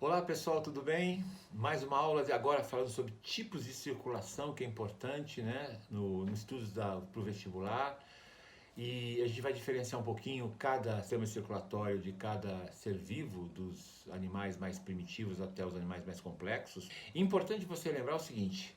Olá pessoal, tudo bem? Mais uma aula de agora falando sobre tipos de circulação, que é importante, né, no estudos para o vestibular. E a gente vai diferenciar um pouquinho cada sistema circulatório de cada ser vivo, dos animais mais primitivos até os animais mais complexos. E é importante você lembrar o seguinte: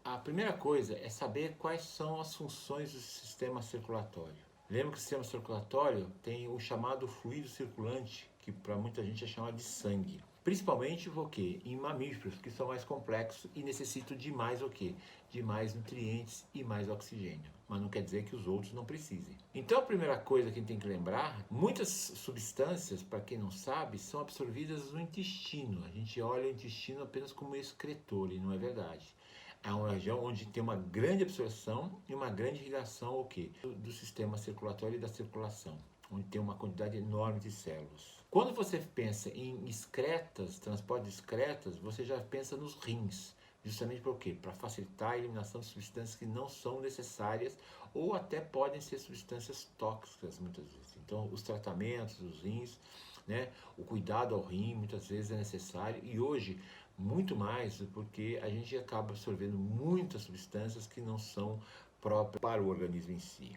a primeira coisa é saber quais são as funções do sistema circulatório. Lembra que o sistema circulatório tem o chamado fluido circulante, que para muita gente é chamado de sangue. Principalmente o quê? Em mamíferos, que são mais complexos e necessitam de mais o quê? De mais nutrientes e mais oxigênio. Mas não quer dizer que os outros não precisem. Então a primeira coisa que a gente tem que lembrar, muitas substâncias, para quem não sabe, são absorvidas no intestino. A gente olha o intestino apenas como excretor, e não é verdade. É uma região onde tem uma grande absorção e uma grande irrigação o quê? Do sistema circulatório e da circulação, onde tem uma quantidade enorme de células. Quando você pensa em excretas, transporte de excretas, você já pensa nos rins. Justamente por quê? Para facilitar a eliminação de substâncias que não são necessárias ou até podem ser substâncias tóxicas muitas vezes. Então, os tratamentos dos rins, né, o cuidado ao rim muitas vezes é necessário e hoje muito mais porque a gente acaba absorvendo muitas substâncias que não são próprias para o organismo em si.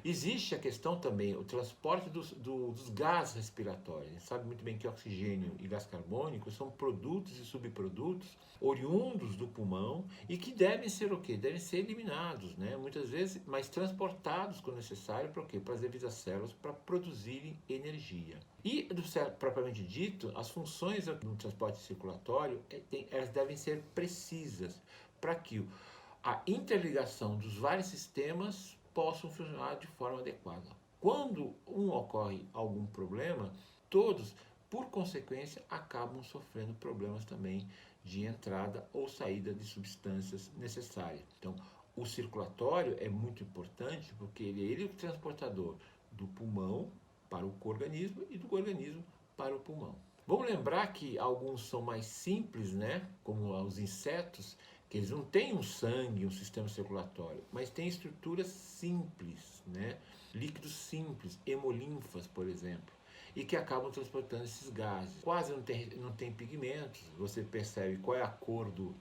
Existe a questão também, o transporte dos gases respiratórios. A gente sabe muito bem que oxigênio e gás carbônico são produtos e subprodutos oriundos do pulmão e que devem ser o quê? Devem ser eliminados, né? Muitas vezes, mas transportados quando necessário para o quê? Para as devidas células para produzirem energia. E, propriamente dito, as funções do transporte circulatório, elas devem ser precisas para que a interligação dos vários sistemas possam funcionar de forma adequada. Quando ocorre algum problema, todos, por consequência, acabam sofrendo problemas também de entrada ou saída de substâncias necessárias. Então, o circulatório é muito importante porque ele é o transportador do pulmão para o organismo e do organismo para o pulmão. Vamos lembrar que alguns são mais simples, né? Como os insetos, que eles não têm um sangue, um sistema circulatório, mas têm estruturas simples, né? Líquidos simples, hemolinfas, por exemplo, e que acabam transportando esses gases. Quase não tem pigmentos, você percebe qual é a cor do,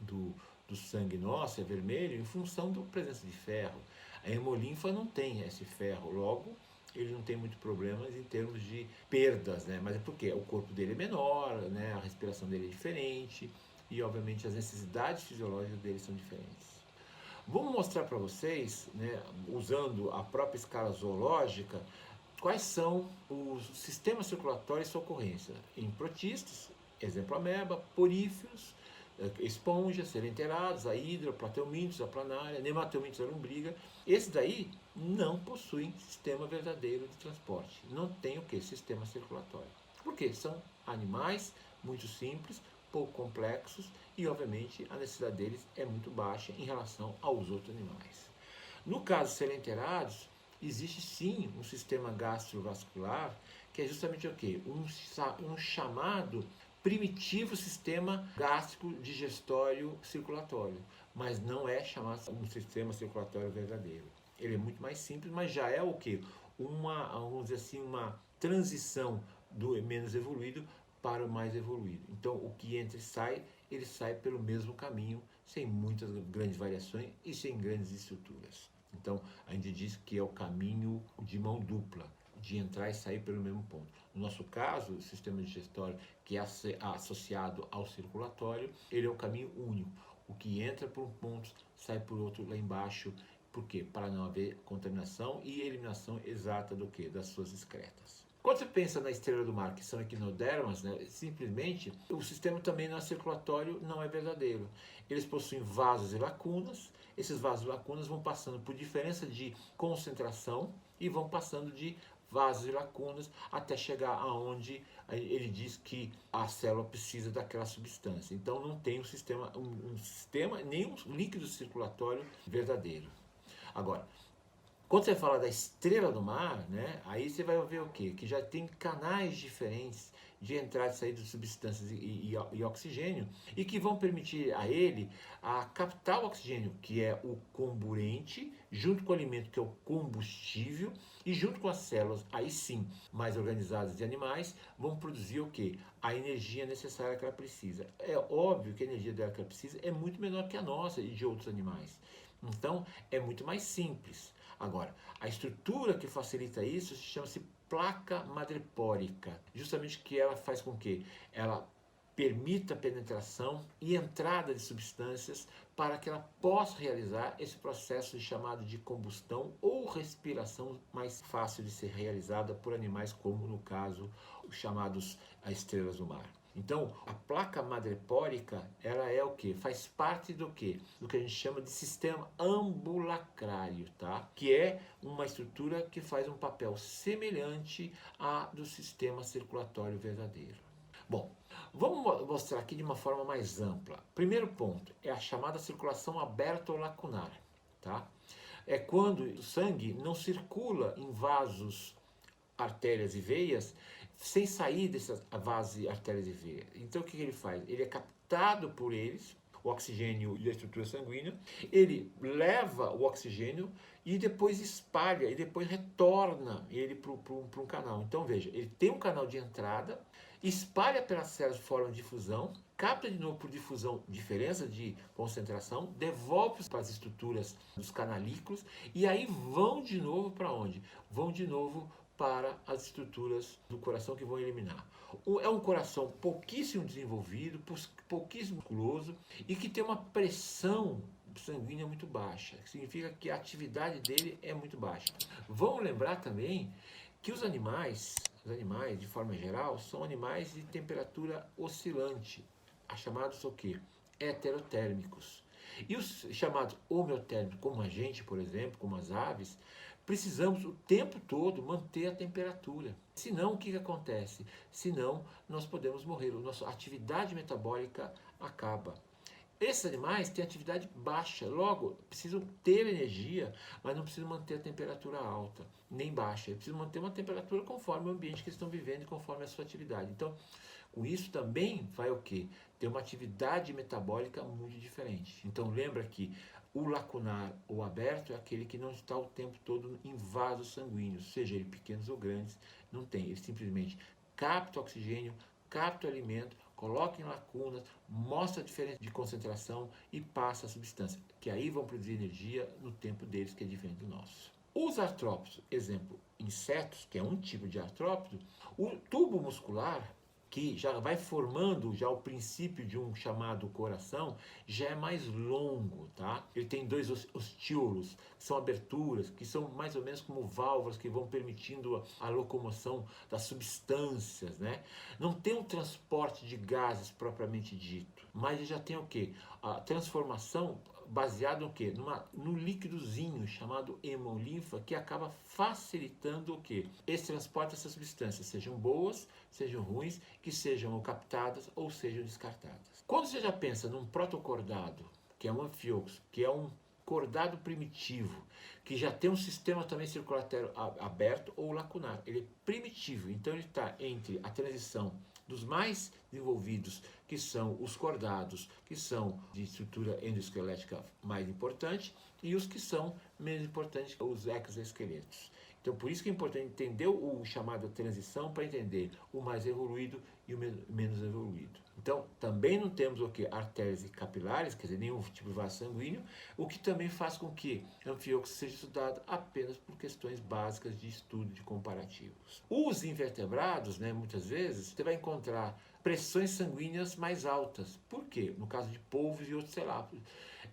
do sangue nosso, é vermelho, em função da presença de ferro. A hemolinfa não tem esse ferro, logo ele não tem muito problemas em termos de perdas, né? Mas é porque o corpo dele é menor, né? A respiração dele é diferente e, obviamente, as necessidades fisiológicas dele são diferentes. Vamos mostrar para vocês, né, usando a própria escala zoológica, quais são os sistemas circulatórios e sua ocorrência em protistas, exemplo ameba, poríferos, esponjas, serenterados, a hidra, plateumintos, a planária, nematelmintos, a lombriga. Esses daí não possuem sistema verdadeiro de transporte. Não tem o que? Sistema circulatório. Por quê? São animais muito simples, pouco complexos e, obviamente, a necessidade deles é muito baixa em relação aos outros animais. No caso serenterados, existe sim um sistema gastrovascular que é justamente o quê? Um chamado primitivo sistema gástrico digestório circulatório, mas não é chamado um sistema circulatório verdadeiro. Ele é muito mais simples, mas já é o quê? Vamos dizer assim, uma transição do menos evoluído para o mais evoluído. Então, o que entra e sai, ele sai pelo mesmo caminho, sem muitas grandes variações e sem grandes estruturas. Então, a gente diz que é o caminho de mão dupla, de entrar e sair pelo mesmo ponto. No nosso caso, o sistema digestório, que é associado ao circulatório, ele é o caminho único. O que entra por um ponto, sai por outro lá embaixo. Por quê? Para não haver contaminação e eliminação exata do quê? Das suas excretas. Quando você pensa na estrela do mar, que são equinodermas, né, simplesmente o sistema também não circulatório não é verdadeiro. Eles possuem vasos e lacunas, esses vasos e lacunas vão passando por diferença de concentração e vão passando de vasos e lacunas até chegar aonde ele diz que a célula precisa daquela substância. Então não tem um sistema nem um líquido circulatório verdadeiro. Agora, Quando você fala da estrela do mar, né, aí você vai ver o quê? Que já tem canais diferentes de entrada e saída de substâncias e oxigênio e que vão permitir a ele a captar o oxigênio, que é o comburente, junto com o alimento, que é o combustível, e junto com as células, aí sim, mais organizadas de animais, vão produzir o quê? A energia necessária que ela precisa. É óbvio que a energia dela que ela precisa é muito menor que a nossa e de outros animais. Então, é muito mais simples. Agora, a estrutura que facilita isso chama-se placa madrepórica, justamente que ela faz com que ela permita a penetração e entrada de substâncias para que ela possa realizar esse processo chamado de combustão ou respiração mais fácil de ser realizada por animais como, no caso, os chamados estrelas do mar. Então, a placa madrepórica, ela é o que? Faz parte do que? Do que a gente chama de sistema ambulacrário, tá? Que é uma estrutura que faz um papel semelhante à do sistema circulatório verdadeiro. Bom, vamos mostrar aqui de uma forma mais ampla. Primeiro ponto é a chamada circulação aberta ou lacunar, tá? É quando o sangue não circula em vasos, artérias e veias sem sair dessas vasos, artérias e veias. Então o que ele faz? Ele é captado por eles, o oxigênio e a estrutura sanguínea, ele leva o oxigênio e depois espalha, e depois retorna ele para um canal. Então veja, ele tem um canal de entrada, espalha pelas células de forma de difusão, capta de novo por difusão, diferença de concentração, devolve para as estruturas dos canalículos, e aí vão de novo para onde? Vão de novo para as estruturas do coração que vão eliminar. É um coração pouquíssimo desenvolvido, pouquíssimo musculoso e que tem uma pressão sanguínea muito baixa, que significa que a atividade dele é muito baixa. Vamos lembrar também que os animais de forma geral, são animais de temperatura oscilante, chamados o quê? Heterotérmicos. E os chamados homeotérmicos, como a gente, por exemplo, como as aves, precisamos o tempo todo manter a temperatura. Senão, o que acontece? Senão, nós podemos morrer. A nossa atividade metabólica acaba. Esses animais têm atividade baixa, logo precisam ter energia, mas não precisam manter a temperatura alta, nem baixa. Eles precisam manter uma temperatura conforme o ambiente que eles estão vivendo e conforme a sua atividade. Então, com isso também vai o quê? Ter uma atividade metabólica muito diferente. Então, lembra que o lacunar ou aberto é aquele que não está o tempo todo em vasos sanguíneos, seja ele pequenos ou grandes, não tem. Ele simplesmente capta o oxigênio, capta o alimento, coloca em lacunas, mostra a diferença de concentração e passa a substância, que aí vão produzir energia no tempo deles, que é diferente do nosso. Os artrópodes, exemplo, insetos, que é um tipo de artrópode, o tubo muscular, que já vai formando já o princípio de um chamado coração, já é mais longo, tá? Ele tem dois ostíolos, que são aberturas, que são mais ou menos como válvulas que vão permitindo a locomoção das substâncias, né? Não tem um transporte de gases propriamente dito, mas ele já tem o quê? A transformação baseado no quê? No líquidozinho chamado hemolinfa, que acaba facilitando o quê? Esse transporte dessas substâncias, sejam boas, sejam ruins, que sejam captadas ou sejam descartadas. Quando você já pensa num protocordado, que é um anfíoxo, que é um cordado primitivo, que já tem um sistema também circulatório aberto ou lacunar, ele é primitivo, então ele está entre a transição dos mais desenvolvidos, que são os cordados, que são de estrutura endoesquelética mais importante, e os que são menos importantes, os exoesqueletos. Então, por isso que é importante entender o chamado transição para entender o mais evoluído e o menos evoluído. Então, também não temos o que? Artérias e capilares, quer dizer, nenhum tipo de vaso sanguíneo, o que também faz com que anfíoxo seja estudado apenas por questões básicas de estudo de comparativos. Os invertebrados, né, muitas vezes, você vai encontrar pressões sanguíneas mais altas. Por quê? No caso de polvos e outros celápodes.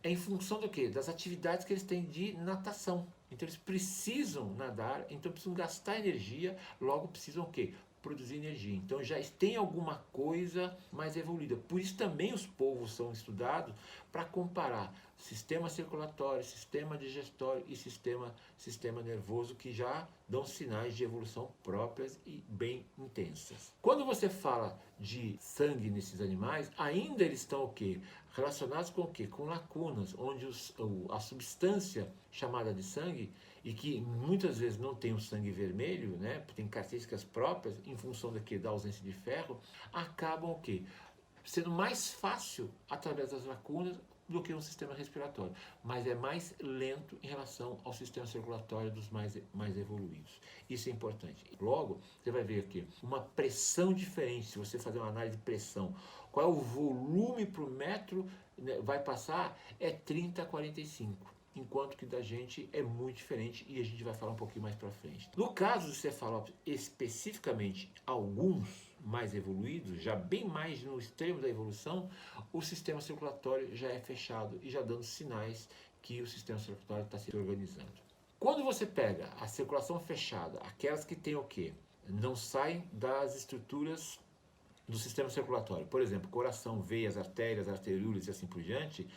É em função do quê? Das atividades que eles têm de natação. Então eles precisam nadar, então precisam gastar energia, logo precisam o quê? Produzir energia. Então já tem alguma coisa mais evoluída. Por isso também os polvos são estudados para comparar sistema circulatório, sistema digestório e sistema nervoso, que já dão sinais de evolução próprias e bem intensas. Quando você fala de sangue nesses animais, ainda eles estão o quê? Relacionados com o quê? Com lacunas, onde a substância chamada de sangue, e que muitas vezes não tem o sangue vermelho, né? Tem características próprias em função da ausência de ferro, acabam o quê? Sendo mais fácil através das lacunas do que um sistema respiratório, mas é mais lento em relação ao sistema circulatório dos mais evoluídos. Isso é importante. Logo, você vai ver aqui uma pressão diferente. Se você fazer uma análise de pressão, qual é o volume por metro, né, vai passar, é 30 a 45. Enquanto que da gente é muito diferente, e a gente vai falar um pouquinho mais para frente. No caso do cefalópodes, especificamente alguns mais evoluídos, já bem mais no extremo da evolução, o sistema circulatório já é fechado e já dando sinais que o sistema circulatório está se organizando. Quando você pega a circulação fechada, aquelas que tem o quê? Não saem das estruturas do sistema circulatório, por exemplo, coração, veias, artérias, arteriúlas e assim por diante,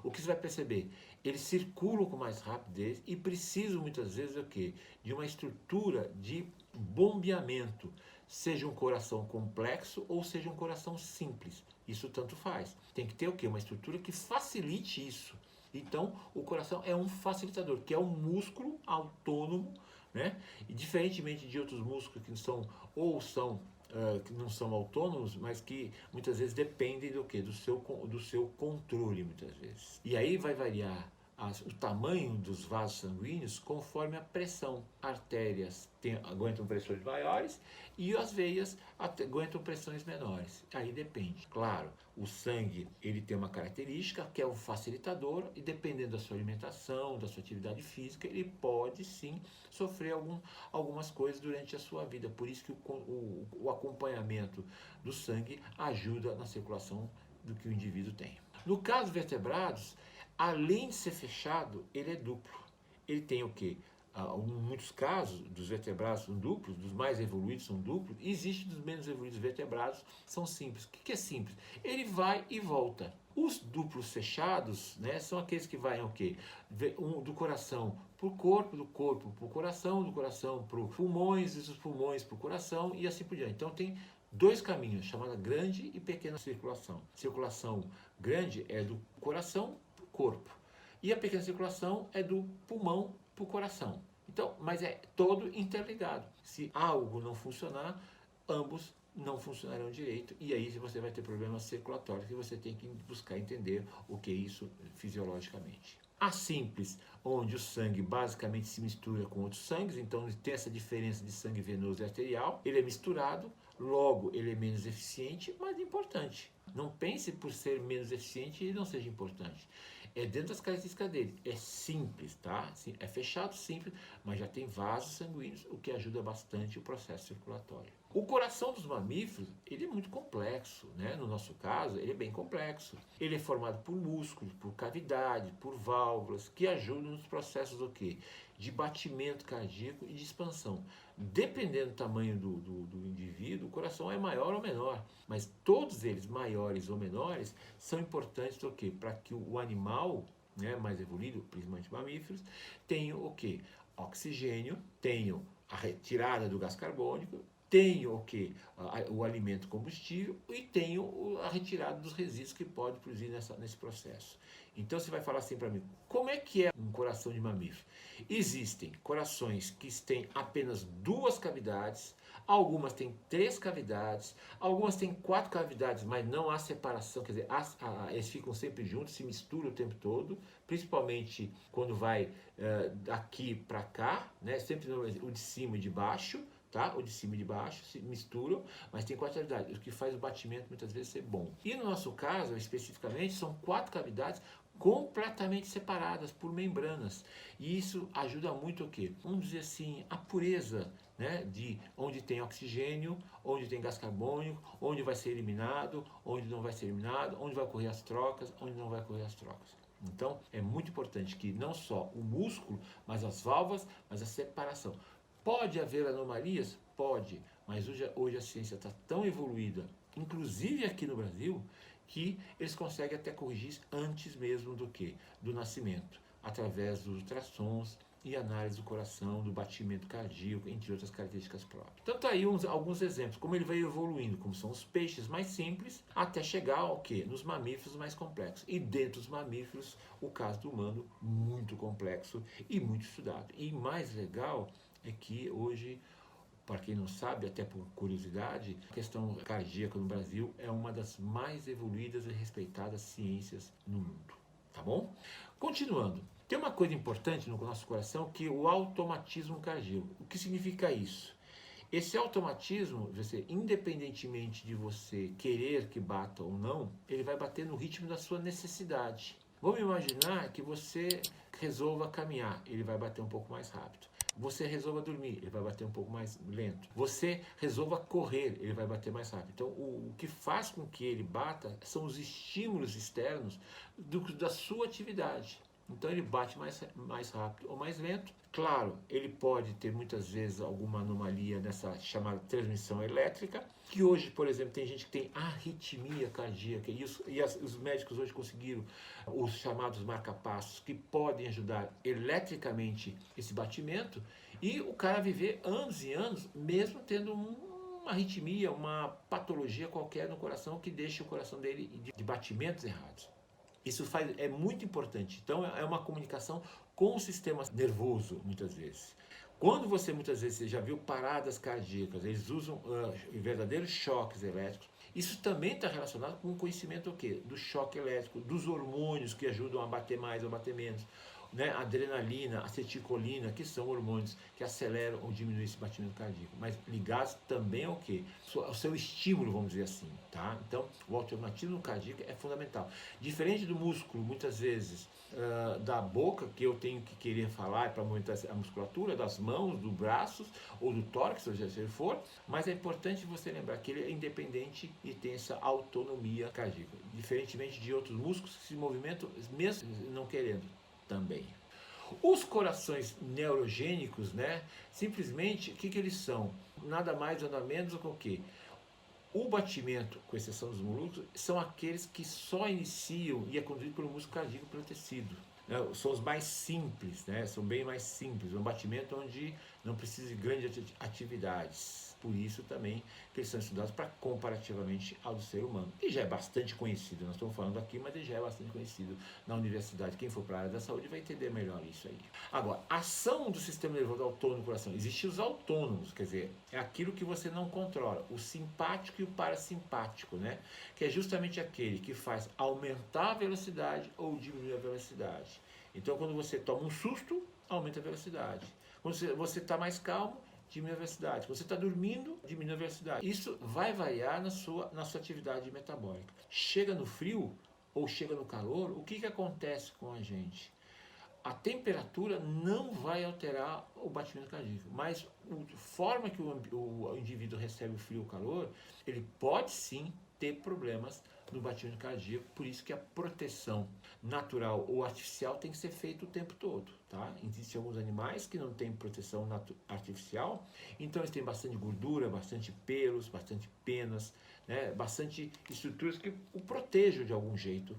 o que você vai perceber? Eles circulam com mais rapidez e precisam muitas vezes o quê? De uma estrutura de bombeamento, seja um coração complexo ou seja um coração simples. Isso tanto faz. Tem que ter o quê? Uma estrutura que facilite isso. Então, o coração é um facilitador, que é um músculo autônomo, né? E diferentemente de outros músculos que que não são autônomos, mas que muitas vezes dependem do quê? Do seu controle, muitas vezes. E aí vai variar o tamanho dos vasos sanguíneos conforme a pressão. Artérias aguentam pressões maiores e as veias aguentam pressões menores. Aí depende. Claro, o sangue ele tem uma característica que é o facilitador, e dependendo da sua alimentação, da sua atividade física, ele pode sim sofrer algumas coisas durante a sua vida. Por isso que o acompanhamento do sangue ajuda na circulação do que o indivíduo tem. No caso dos vertebrados, além de ser fechado, ele é duplo. Ele tem o quê? Em muitos casos, dos vertebrados são duplos, dos mais evoluídos são duplos, e existe dos menos evoluídos vertebrados, são simples. O que é simples? Ele vai e volta. Os duplos fechados, né, são aqueles que vai o quê? Do coração para o corpo, do corpo para o coração, do coração para os pulmões, e dos pulmões para o coração, e assim por diante. Então tem dois caminhos, chamada grande e pequena circulação. Circulação grande é do coração para o corpo, e a pequena circulação é do pulmão para o coração. Então, mas é todo interligado. Se algo não funcionar, ambos não funcionarão direito, e aí você vai ter problemas circulatórios que você tem que buscar entender o que é isso fisiologicamente. A simples, onde o sangue basicamente se mistura com outros sangues, então tem essa diferença de sangue venoso e arterial, ele é misturado, logo ele é menos eficiente, mas importante. Não pense por ser menos eficiente e não seja importante. É dentro das características dele. É simples, tá? É fechado, simples, mas já tem vasos sanguíneos, o que ajuda bastante o processo circulatório. O coração dos mamíferos, ele é muito complexo, né? No nosso caso, ele é bem complexo. Ele é formado por músculos, por cavidade, por válvulas, que ajudam nos processos do quê? De batimento cardíaco e de expansão. Dependendo do tamanho do indivíduo, o coração é maior ou menor, mas todos eles, maiores ou menores, são importantes do quê? Para que o animal, né, mais evoluído, principalmente mamíferos, tenha o quê? Oxigênio, tenha a retirada do gás carbônico, tenha o quê? O alimento combustível, e tenha a retirada dos resíduos que pode produzir nesse processo. Então você vai falar assim para mim, como é que é um coração de mamífero? Existem corações que têm apenas 2 cavidades, algumas têm 3 cavidades, algumas têm 4 cavidades, mas não há separação, quer dizer, eles ficam sempre juntos, se misturam o tempo todo, principalmente quando vai daqui para cá, né? Sempre o de cima e de baixo. Tá? O de cima e de baixo se misturam, mas tem 4 cavidades, o que faz o batimento muitas vezes ser bom. E no nosso caso, especificamente, são 4 cavidades completamente separadas por membranas. E isso ajuda muito o quê? Vamos dizer assim, a pureza, né, de onde tem oxigênio, onde tem gás carbônico, onde vai ser eliminado, onde não vai ser eliminado, onde vai ocorrer as trocas, onde não vai ocorrer as trocas. Então, é muito importante que não só o músculo, mas as válvulas, mas a separação. Pode haver anomalias? Pode, mas hoje a ciência está tão evoluída, inclusive aqui no Brasil, que eles conseguem até corrigir antes mesmo do que? Do nascimento, através dos ultrassons e análise do coração, do batimento cardíaco, entre outras características próprias. Então tá aí alguns exemplos, como ele vai evoluindo, como são os peixes mais simples, até chegar ao quê? Nos mamíferos mais complexos. E dentro dos mamíferos, o caso do humano, muito complexo e muito estudado. E mais legal é que hoje, para quem não sabe, até por curiosidade, a questão cardíaca no Brasil é uma das mais evoluídas e respeitadas ciências no mundo. Tá bom? Continuando. Tem uma coisa importante no nosso coração que é o automatismo cardíaco. O que significa isso? Esse automatismo, independentemente de você querer que bata ou não, ele vai bater no ritmo da sua necessidade. Vamos imaginar que você resolva caminhar, ele vai bater um pouco mais rápido. Você resolva dormir, ele vai bater um pouco mais lento. Você resolva correr, ele vai bater mais rápido. Então, o que faz com que ele bata são os estímulos externos da sua atividade. Então, ele bate mais rápido ou mais lento. Claro, ele pode ter muitas vezes alguma anomalia nessa chamada transmissão elétrica, que hoje, por exemplo, tem gente que tem arritmia cardíaca, e os médicos hoje conseguiram os chamados marca-passos, que podem ajudar eletricamente esse batimento, e o cara viver anos e anos, mesmo tendo uma arritmia, uma patologia qualquer no coração, que deixa o coração dele de batimentos errados. Isso é muito importante. Então, é uma comunicação com o sistema nervoso, muitas vezes. Quando muitas vezes, você já viu paradas cardíacas, eles usam verdadeiros choques elétricos. Isso também está relacionado com o conhecimento o quê? Do choque elétrico, dos hormônios que ajudam a bater mais ou bater menos. Né? Adrenalina, acetilcolina, que são hormônios que aceleram ou diminuem esse batimento cardíaco, mas ligados também ao quê? Ao seu estímulo, vamos dizer assim, tá? Então, o automatismo cardíaco é fundamental. Diferente do músculo, muitas vezes, da boca, que eu tenho que querer falar para aumentar a musculatura, das mãos, do braço ou do tórax, seja se ele for, mas é importante você lembrar que ele é independente e tem essa autonomia cardíaca, diferentemente de outros músculos que se movimentam mesmo não querendo. Também. Os corações neurogênicos, né? Simplesmente, o que eles são? Nada mais, nada menos do que o quê? O batimento, com exceção dos músculos, são aqueles que só iniciam e é conduzido pelo músculo cardíaco, pelo tecido. Né? São os mais simples, né? São bem mais simples. É um batimento onde não precisa de grandes atividades. Por isso também que eles são estudados para comparativamente ao do ser humano. E já é bastante conhecido, nós estamos falando aqui, mas ele já é bastante conhecido na universidade. Quem for para a área da saúde vai entender melhor isso aí. Agora, ação do sistema nervoso autônomo do coração. Existem os autônomos, quer dizer, é aquilo que você não controla, o simpático e o parasimpático, né? Que é justamente aquele que faz aumentar a velocidade ou diminuir a velocidade. Então, quando você toma um susto, aumenta a velocidade. Quando você está mais calmo, diminui a velocidade. Quando você está dormindo, diminui a velocidade. Isso vai variar na sua atividade metabólica. Chega no frio ou chega no calor, o que acontece com a gente? A temperatura não vai alterar o batimento cardíaco, mas a forma que o indivíduo recebe o frio ou o calor, ele pode sim ter problemas no batimento cardíaco, por isso que a proteção natural ou artificial tem que ser feita o tempo todo, tá? Existem alguns animais que não têm proteção artificial, então eles têm bastante gordura, bastante pelos, bastante penas, né? Bastante estruturas que o protejam de algum jeito,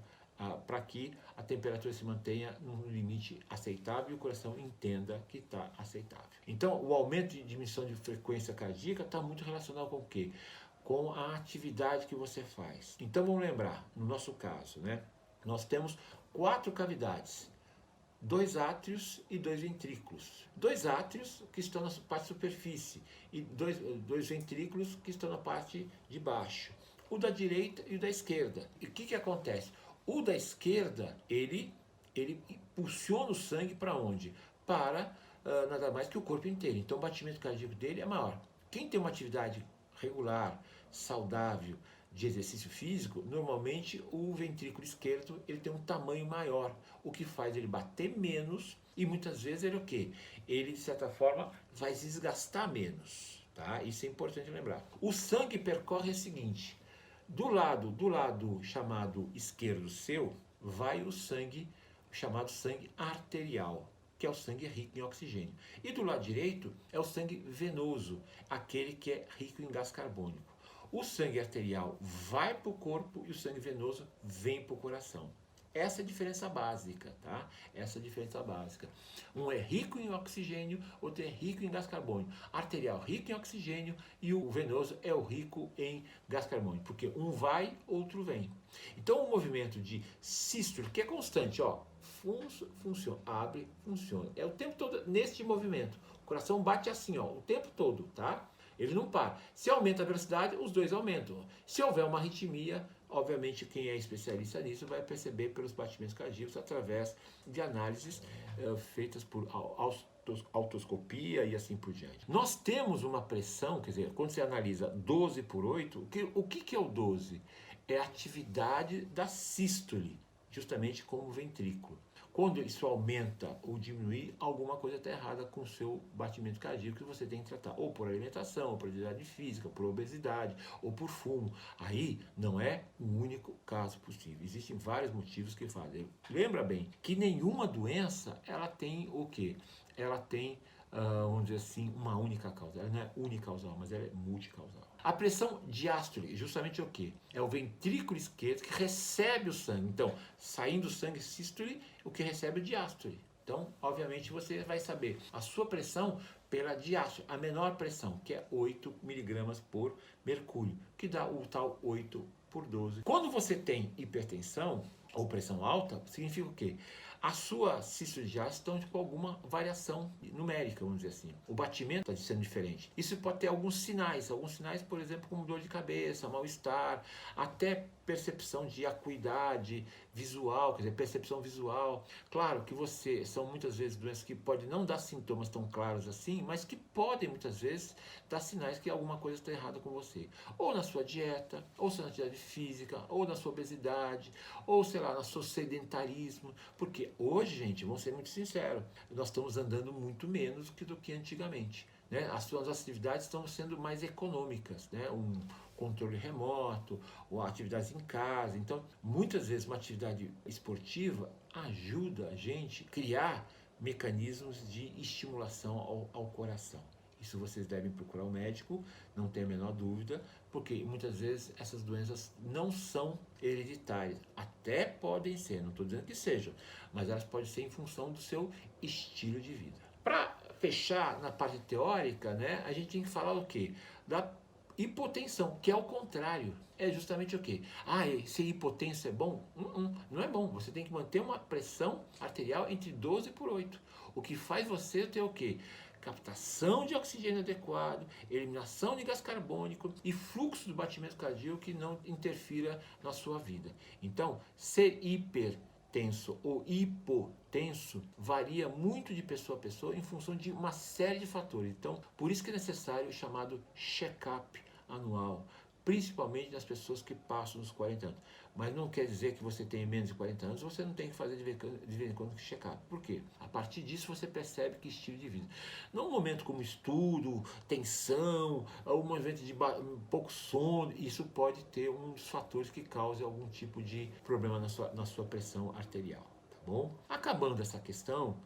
para que a temperatura se mantenha num limite aceitável e o coração entenda que está aceitável. Então, o aumento de diminuição de frequência cardíaca está muito relacionado com o quê? Com a atividade que você faz. Então vamos lembrar, no nosso caso, né? Nós temos 4 cavidades, 2 átrios e 2 ventrículos. 2 átrios que estão na parte superfície e 2 ventrículos que estão na parte de baixo. O da direita e o da esquerda. E o que acontece? O da esquerda, ele impulsiona o sangue para onde? Para nada mais que o corpo inteiro. Então o batimento cardíaco dele é maior. Quem tem uma atividade regular, saudável, de exercício físico, normalmente o ventrículo esquerdo ele tem um tamanho maior, o que faz ele bater menos e muitas vezes ele o quê? Ele, de certa forma, vai se desgastar menos, tá? Isso é importante lembrar. O sangue percorre o seguinte, do lado chamado esquerdo seu, vai o sangue chamado sangue arterial, que é o sangue rico em oxigênio. E do lado direito é o sangue venoso, aquele que é rico em gás carbônico. O sangue arterial vai para o corpo e o sangue venoso vem para o coração. Essa é a diferença básica, tá? Essa é a diferença básica. Um é rico em oxigênio, outro é rico em gás carbônico. Arterial rico em oxigênio e o venoso é o rico em gás carbônico, porque um vai, outro vem. Então o movimento de sístole, que é constante, ó, funciona, abre, funciona. É o tempo todo neste movimento. O coração bate assim, ó, o tempo todo, tá? Ele não para. Se aumenta a velocidade, os dois aumentam. Se houver uma arritmia, obviamente quem é especialista nisso vai perceber pelos batimentos cardíacos através de análises feitas por autoscopia e assim por diante. Nós temos uma pressão, quer dizer, quando você analisa 12 por 8, o que é o 12? É a atividade da sístole, justamente como o ventrículo. Quando isso aumenta ou diminui, alguma coisa está errada com o seu batimento cardíaco que você tem que tratar, ou por alimentação, ou por atividade física, por obesidade, ou por fumo. Aí não é o único caso possível. Existem vários motivos que fazem. Lembra bem que nenhuma doença ela tem o quê? Ela tem, vamos dizer assim, uma única causa. Ela não é unicausal, mas ela é multicausal. A pressão diástole, justamente o quê? É o ventrículo esquerdo que recebe o sangue. Então, saindo o sangue sístole, o que recebe é o diástole. Então, obviamente, você vai saber a sua pressão pela diástole, a menor pressão, que é 8 miligramas por mercúrio, que dá o tal 8 por 12. Quando você tem hipertensão ou pressão alta, significa o quê? A sua sístole e diástole estão com alguma variação numérica, vamos dizer assim. O batimento está sendo diferente. Isso pode ter alguns sinais, por exemplo, como dor de cabeça, mal-estar, até percepção de acuidade visual, quer dizer, percepção visual. Claro que são muitas vezes doenças que podem não dar sintomas tão claros assim, mas que podem muitas vezes dar sinais que alguma coisa está errada com você. Ou na sua dieta, ou na atividade física, ou na sua obesidade, ou sei lá, no seu sedentarismo. Porque hoje, gente, vamos ser muito sinceros, nós estamos andando muito menos do que antigamente. Né? As suas atividades estão sendo mais econômicas, né? Um controle remoto, ou atividades em casa. Então, muitas vezes uma atividade esportiva ajuda a gente a criar mecanismos de estimulação ao coração. Isso vocês devem procurar um médico, não tem a menor dúvida, porque muitas vezes essas doenças não são hereditárias. Até podem ser, não estou dizendo que sejam, mas elas podem ser em função do seu estilo de vida. Para fechar na parte teórica, né, a gente tem que falar o quê? Da hipotensão, que é o contrário. É justamente o quê? Ser hipotenso é bom? Não é bom. Você tem que manter uma pressão arterial entre 12 por 8. O que faz você ter o quê? Captação de oxigênio adequado, eliminação de gás carbônico e fluxo do batimento cardíaco que não interfira na sua vida. Então, ser hipertenso ou hipotenso varia muito de pessoa a pessoa em função de uma série de fatores. Então, por isso que é necessário o chamado check-up anual, principalmente nas pessoas que passam dos 40 anos. Mas não quer dizer que você tenha menos de 40 anos, você não tem que fazer de vez em quando check-up. Por quê? A partir disso você percebe que estilo de vida. Num momento como estudo, tensão, um momento de pouco sono, isso pode ter um dos fatores que cause algum tipo de problema na sua pressão arterial. Bom, acabando essa questão,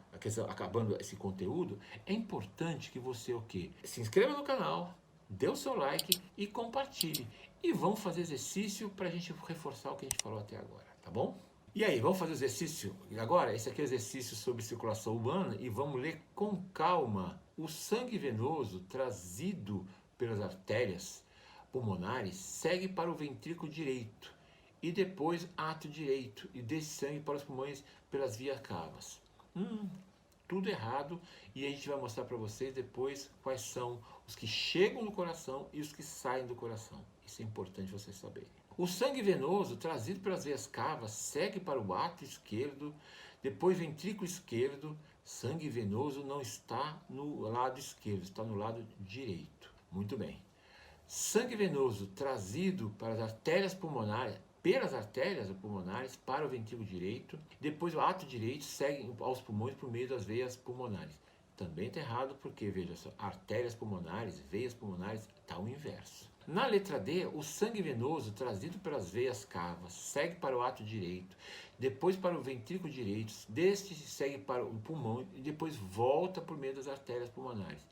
acabando esse conteúdo, é importante que você o quê? Se inscreva no canal, dê o seu like e compartilhe. E vamos fazer exercício para a gente reforçar o que a gente falou até agora, tá bom? E aí, vamos fazer o exercício agora? Esse aqui é o exercício sobre circulação urbana e vamos ler com calma. O sangue venoso trazido pelas artérias pulmonares segue para o ventrículo direito e depois ato direito e desce sangue para os pulmões pelas vias cavas. Tudo errado e a gente vai mostrar para vocês depois quais são os que chegam no coração e os que saem do coração. Isso é importante vocês saberem. O sangue venoso trazido pelas veias cavas segue para o ato esquerdo, depois ventrículo esquerdo. Sangue venoso não está no lado esquerdo, está no lado direito. Muito bem. Sangue venoso trazido para as artérias pulmonares, pelas artérias pulmonares para o ventrículo direito, depois o ato direito segue aos pulmões por meio das veias pulmonares. Também está errado porque, veja só, artérias pulmonares, veias pulmonares, está o inverso. Na letra D, o sangue venoso trazido pelas veias cavas segue para o ato direito, depois para o ventrículo direito, deste segue para o pulmão e depois volta por meio das artérias pulmonares.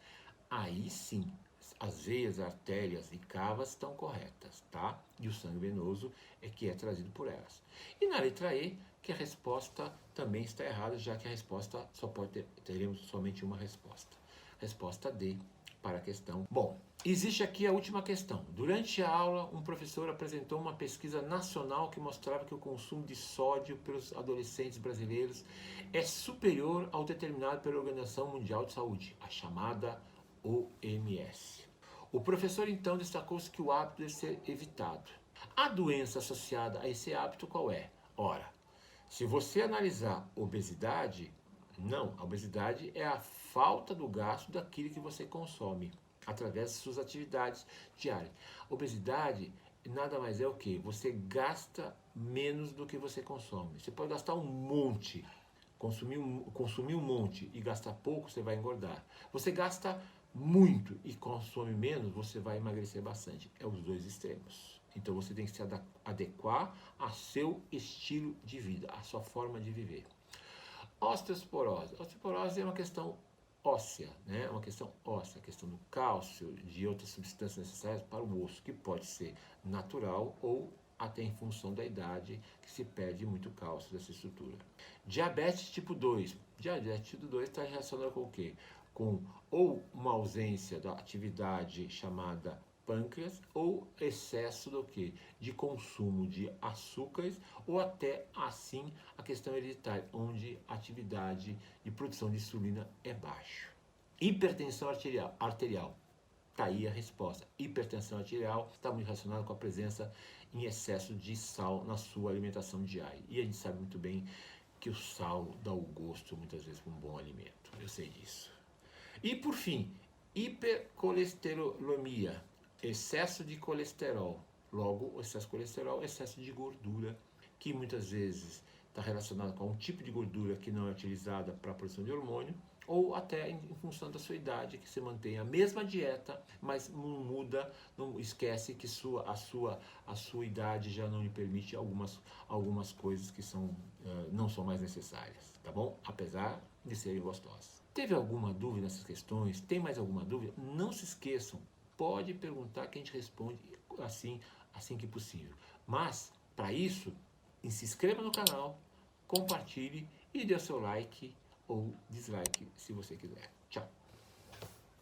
Aí sim, as veias, artérias e cavas estão corretas, tá? E o sangue venoso é que é trazido por elas. E na letra E, que a resposta também está errada, já que a resposta só pode ter, teremos somente uma resposta. Resposta D para a questão. Bom, existe aqui a última questão. Durante a aula, um professor apresentou uma pesquisa nacional que mostrava que o consumo de sódio pelos adolescentes brasileiros é superior ao determinado pela Organização Mundial de Saúde, a chamada OMS. O professor então destacou-se que o hábito deve ser evitado. A doença associada a esse hábito qual é? Ora, se você analisar obesidade, não, a obesidade é a falta do gasto daquilo que você consome através de suas atividades diárias. Obesidade nada mais é o que? Você gasta menos do que você consome. Você pode gastar um monte, consumir um monte e gastar pouco, você vai engordar. Você gasta muito e consome menos, você vai emagrecer bastante. É os dois extremos. Então você tem que se adequar a seu estilo de vida, a sua forma de viver. Osteoporose. Osteoporose é uma questão óssea, né? É uma questão óssea, a questão do cálcio, de outras substâncias necessárias para o osso, que pode ser natural ou até em função da idade, que se perde muito cálcio dessa estrutura. Diabetes tipo 2. Diabetes tipo 2 está relacionado com o quê? Com ou uma ausência da atividade chamada pâncreas ou excesso do que? De consumo de açúcares ou até assim a questão hereditária, onde a atividade de produção de insulina é baixa. Hipertensão arterial. Está aí a resposta. Hipertensão arterial está muito relacionada com a presença em excesso de sal na sua alimentação diária. E a gente sabe muito bem que o sal dá o gosto muitas vezes para um bom alimento. Eu sei disso. E por fim, hipercolesterolemia. Excesso de colesterol. Logo, o excesso de colesterol é excesso de gordura, que muitas vezes está relacionado com um tipo de gordura que não é utilizada para a produção de hormônio, ou até em função da sua idade, que você mantém a mesma dieta, mas não muda, não esquece que a sua idade já não lhe permite algumas coisas que não são mais necessárias, tá bom? Apesar de serem gostosas. Teve alguma dúvida nessas questões? Tem mais alguma dúvida? Não se esqueçam, pode perguntar que a gente responde assim que possível. Mas, para isso, se inscreva no canal, compartilhe e dê o seu like ou dislike se você quiser. Tchau!